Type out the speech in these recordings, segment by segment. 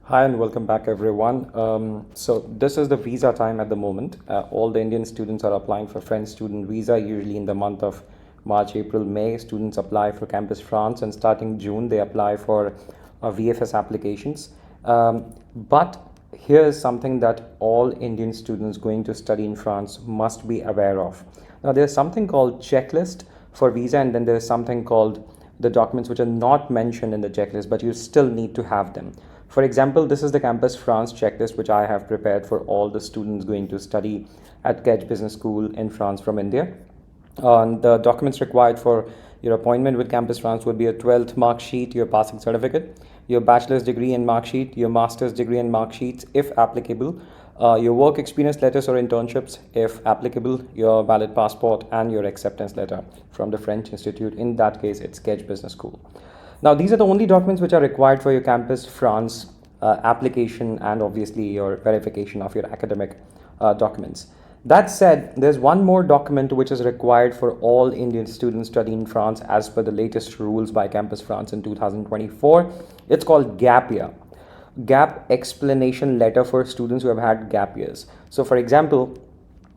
Hi and welcome back everyone. So this is the visa time at the moment. All the Indian students are applying for French student visa. Usually in the month of March, April, May, students apply for Campus France, and starting June they apply for VFS applications. But here is something that all Indian students going to study in France must be aware of. Now there's something called checklist for visa, and then there's something called the documents which are not mentioned in the checklist, but you still need to have them. For example, this is the Campus France checklist which I have prepared for all the students going to study at Kedge Business School in France from India. The documents required for your appointment with Campus France would be a 12th mark sheet, your passing certificate, your bachelor's degree and mark sheet, your master's degree and mark sheets if applicable, your work experience letters or internships if applicable, your valid passport, and your acceptance letter from the French Institute. In that case, it's Kedge Business School. Now, these are the only documents which are required for your Campus France application, and obviously your verification of your academic documents. That said, there's one more document which is required for all Indian students studying in France as per the latest rules by Campus France in 2024. It's called Gap Year. Gap explanation letter for students who have had gap years. So for example,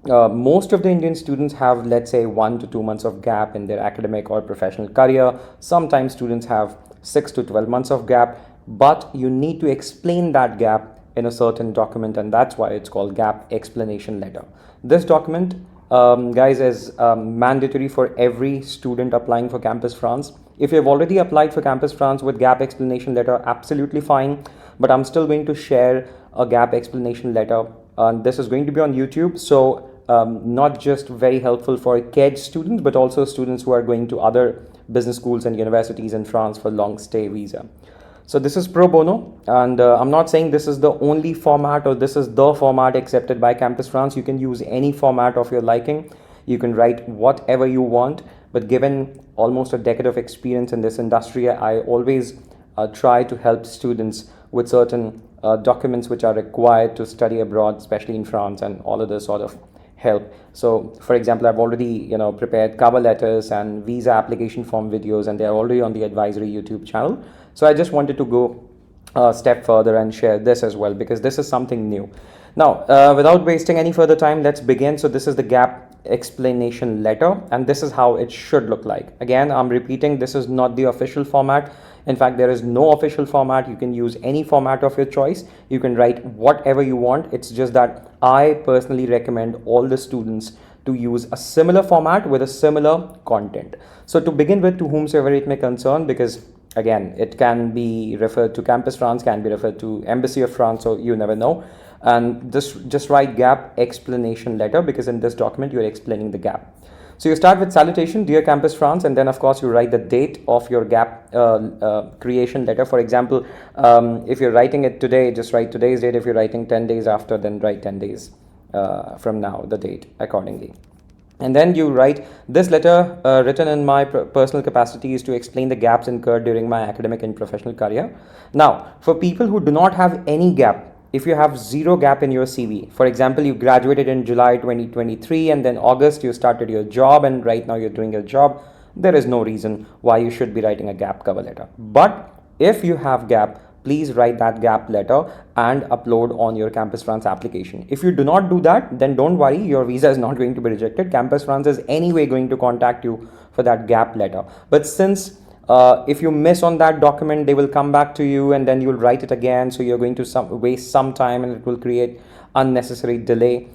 most of the Indian students have, let's say, 1 to 2 months of gap in their academic or professional career. Sometimes students have 6 to 12 months of gap, but you need to explain that gap in a certain document, and that's why it's called gap explanation letter. This document, guys, is mandatory for every student applying for Campus France. If you've already applied for Campus France with gap explanation letter, absolutely fine, but I'm still going to share a gap explanation letter. This is going to be on YouTube, so not just very helpful for Kedge students, but also students who are going to other business schools and universities in France for long stay visa. So this is pro bono, and I'm not saying this is the only format or this is the format accepted by Campus France. You can use any format of your liking. You can write whatever you want, but given almost a decade of experience in this industry, I always try to help students with certain documents which are required to study abroad, especially in France, and all of this sort of help. So for example, I've already prepared cover letters and visa application form videos, and they're already on the Edvisory YouTube channel. So I just wanted to go a step further and share this as well, because this is something new. Now, without wasting any further time, let's begin. So this is the gap explanation letter, and this is how it should look like. Again, I'm repeating, this is not the official format. In fact, there is no official format. You can use any format of your choice. You can write whatever you want. It's just that I personally recommend all the students to use a similar format with a similar content. So to begin with, to whomsoever it may concern, because again, it can be referred to Campus France, can be referred to Embassy of France, so you never know. And just write gap explanation letter, because in this document you're explaining the gap. So you start with salutation, dear Campus France, and then of course you write the date of your gap creation letter. For example, if you're writing it today, just write today's date. If you're writing 10 days after, then write 10 days from now, the date accordingly. And then you write, this letter written in my personal capacity is to explain the gaps incurred during my academic and professional career. Now, for people who do not have any gap, if you have zero gap in your CV, for example, you graduated in July 2023 and then August you started your job and right now you're doing your job, there is no reason why you should be writing a gap cover letter. But if you have gap, please write that gap letter and upload on your Campus France application. If you do not do that, then don't worry, your visa is not going to be rejected. Campus France is anyway going to contact you for that gap letter. But since if you miss on that document, they will come back to you and then you'll write it again. So you're going to waste some time and it will create unnecessary delay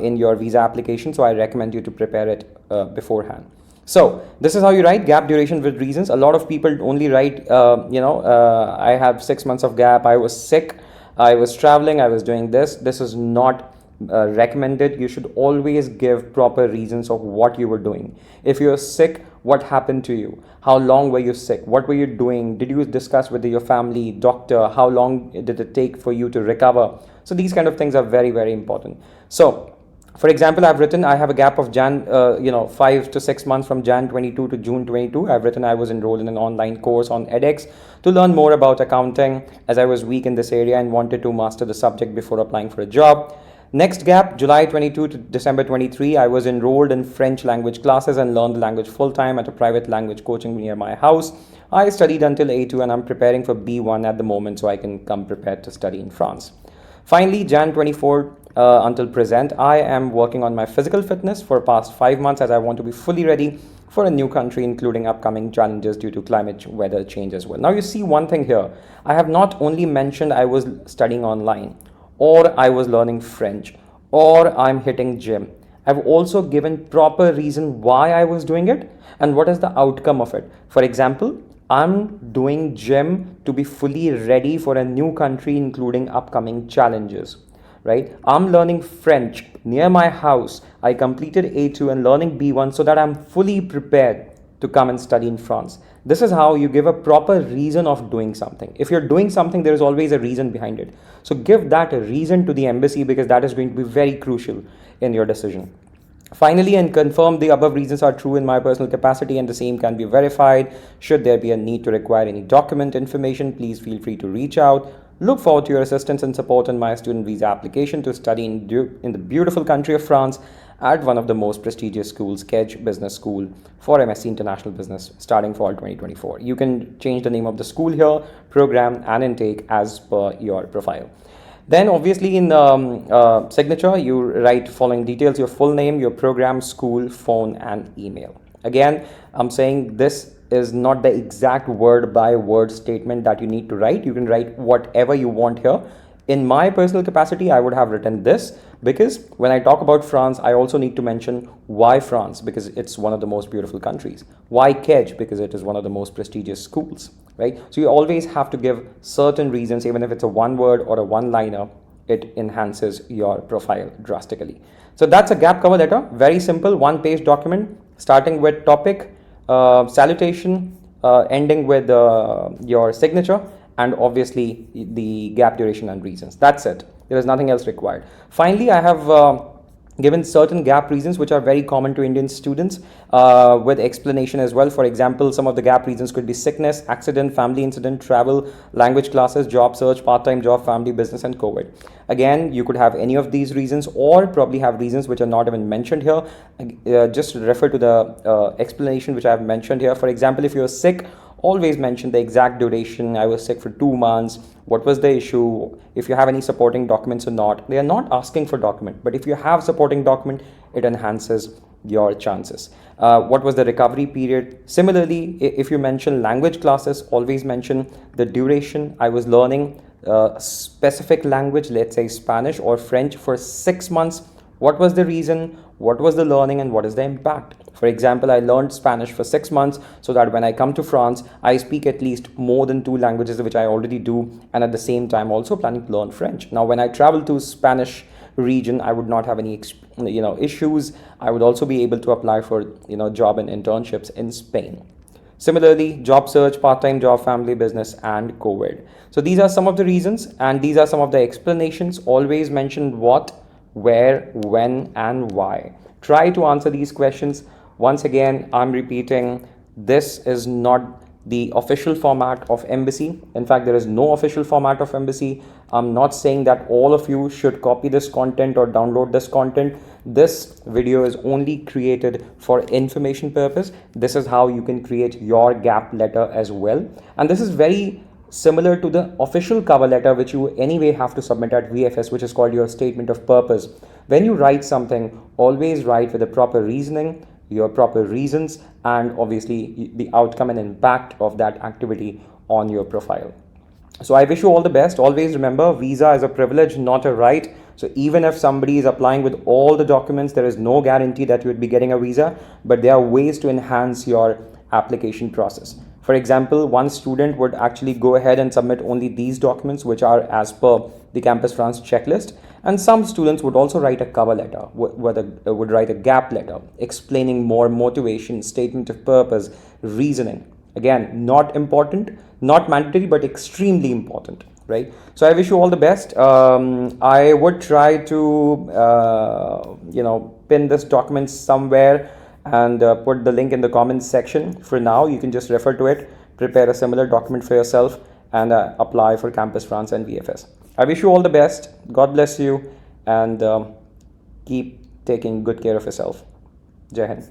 in your visa application. So I recommend you to prepare it beforehand. So this is how you write gap duration with reasons. A lot of people only write, I have 6 months of gap, I was sick, I was traveling, I was doing this. This is not recommended. You should always give proper reasons of what you were doing. If you're sick, what happened to you? How long were you sick? What were you doing? Did you discuss with your family, doctor? How long did it take for you to recover? So these kind of things are very, very important. So for example, I've written I have a gap of 5 to 6 months from Jan 22 to June 22. I've written I was enrolled in an online course on edX to learn more about accounting, as I was weak in this area and wanted to master the subject before applying for a job. Next gap, July 22 to December 23, I was enrolled in French language classes and learned the language full-time at a private language coaching near my house. I studied until A2 and I'm preparing for B1 at the moment, so I can come prepared to study in France. Finally, Jan 24 until present, I am working on my physical fitness for past 5 months as I want to be fully ready for a new country, including upcoming challenges due to climate weather change as well. Now you see one thing here. I have not only mentioned I was studying online, or I was learning French, or I'm hitting gym. I've also given proper reason why I was doing it and what is the outcome of it. For example, I'm doing gym to be fully ready for a new country, including upcoming challenges, right? I'm learning French near my house. I completed A2 and learning B1 so that I'm fully prepared to come and study in France. This is how you give a proper reason of doing something. If you're doing something, there is always a reason behind it. So give that a reason to the embassy, because that is going to be very crucial in your decision. Finally, and confirm the above reasons are true in my personal capacity and the same can be verified. Should there be a need to require any document information, please feel free to reach out. Look forward to your assistance and support in my student visa application to study in the beautiful country of France at one of the most prestigious schools, Kedge Business School for MSc International Business, starting fall 2024. You can change the name of the school here, program and intake as per your profile. Then obviously in signature, you write following details: your full name, your program, school, phone, and email. Again, I'm saying this is not the exact word by word statement that you need to write. You can write whatever you want here. In my personal capacity, I would have written this because when I talk about France, I also need to mention why France, because it's one of the most beautiful countries. Why Kedge, because it is one of the most prestigious schools, right? So you always have to give certain reasons, even if it's a one word or a one-liner, it enhances your profile drastically. So that's a gap cover letter, very simple, one-page document, starting with topic, salutation, ending with your signature, and obviously the gap duration and reasons. That's it. There is nothing else required. Finally, I have given certain gap reasons which are very common to Indian students with explanation as well. For example, some of the gap reasons could be sickness, accident, family incident, travel, language classes, job search, part-time job, family, business, and COVID. Again, you could have any of these reasons or probably have reasons which are not even mentioned here. Just refer to the explanation which I have mentioned here. For example, if you're sick, always mention the exact duration. I was sick for 2 months. What was the issue? If you have any supporting documents or not. They are not asking for document, but if you have supporting document, it enhances your chances. What was the recovery period? Similarly, if you mention language classes, always mention the duration. I was learning specific language, let's say Spanish or French, for 6 months. What was the reason? What was the learning and what is the impact? For example, I learned Spanish for 6 months so that when I come to France, I speak at least more than 2 languages, which I already do, and at the same time also planning to learn French. Now, when I travel to Spanish region, I would not have any issues. I would also be able to apply for job and internships in Spain. Similarly, job search, part-time job, family, business, and COVID. So these are some of the reasons, and these are some of the explanations. Always mention what, where, when, and why. Try to answer these questions. Once again, I'm repeating, this is not the official format of embassy. In fact, there is no official format of embassy. I'm not saying that all of you should copy this content or download this content. This video is only created for information purpose. This is how you can create your gap letter as well. And this is very similar to the official cover letter, which you anyway have to submit at VFS, which is called your statement of purpose. When you write something, always write with the proper reasoning, your proper reasons, and obviously the outcome and impact of that activity on your profile. So I wish you all the best. Always remember, visa is a privilege, not a right. So even if somebody is applying with all the documents, there is no guarantee that you would be getting a visa, but there are ways to enhance your application process. For example, one student would actually go ahead and submit only these documents which are as per the Campus France checklist, and some students would also write a cover letter, would write a gap letter explaining more motivation, statement of purpose, reasoning. Again, not important, not mandatory, but extremely important, right? So I wish you all the best. I would try to pin this document somewhere and put the link in the comments section. For now, you can just refer to it, prepare a similar document for yourself, and apply for Campus France and VFS. I wish you all the best. God bless you, and keep taking good care of yourself. Jai Hind.